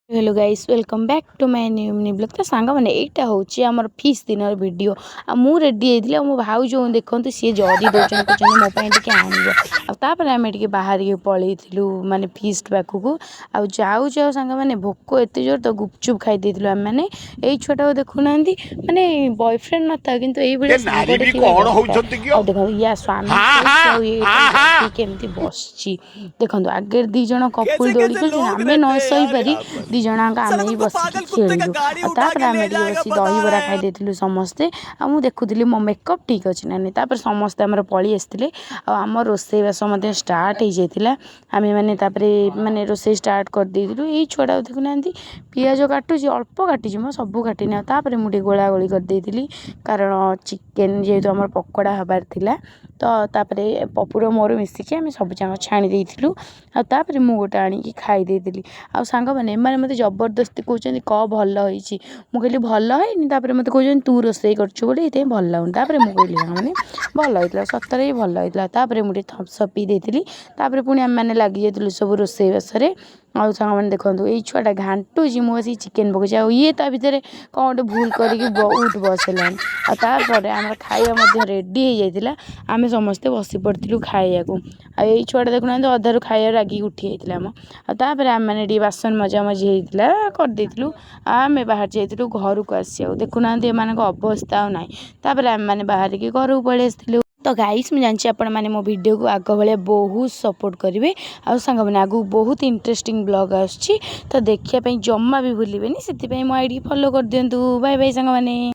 Hello guys welcome back to my new mini blog. तो song मैंने यहाँ हूँ आम फिश दिन वीडियो मु रेडी होती मो भाउज देखते सी जरी दौरान कहते मोपाई टे आनपर आम बाहर पलू माने फिस्ट पाखक आउ सांग मैंने भोक एत जोर तो गुपचुप खाई आम मैंने यही छुआ देखुना माने बॉयफ्रेंड न था कि देखो या स्वामी केमती बस देखो आगे दीज कपुल दौड़ी खेल आम न सही पारी दी जन आम ही बस खेलु तापर आम बस दही बरा खाई समस्ते आ देखुली मो मेकअप ठीक अच्छे ना नहीं तापर समस्ते आम पलि आसते आम रोसईबास स्टार्ट हो जाता आम मैंने रोसे स्टार्ट करदे यही छुआ देखुना पियाज काटुची अल्प काटी मो सब काटिनी तापर मुझे गोला गोली करदे कारण चिकेन जेहेतु आम पकोड़ा हबार थिला तापर पपुर मोर मिसिकी आम सब जाक छाणी देलु आपर मु गोटे आणिकी खाईदेली आ सांग मैंने मत जबरदस्ती कहते क भल मुझे भल है मत कहते तू रोसे करछु बोली ये भल लगुन मुझे मैंने भल होता सतर ही भल होता मुझे थम्सअप पी देती पुणी आम मैंने लगी जाइलु सब रोसे बासरे आउ सांग मैंने देखो ये छुआटा घाटुची मुझे चिकेन पकई ये ता भितर कौन गोटे भूल करके उठ बसला आम खाଇବା रेडी हो जाता आम समस्ते बसी पड़ू खाया यही छुआटा देखुना अधारू खाया रागिक उठी जाता आम मैंने बासन मजा मजी होता करदेलु आम बाहर जाइलु घर को आसा देखुना एम अवस्था ना आम मैंने बाहर की घर को पलि आसलु तो गाइस मुझे जानची आपण मैंने मो वीडियो को आग भाया बहुत सपोर्ट करेंगे आउ सांग मैंने आगू बहुत इंटरेस्टिंग ब्लॉग आसुची तो देखिए जमा भी भूलिए से आई डी फॉलो कर दिंतु बाय बाय सांग मैंने।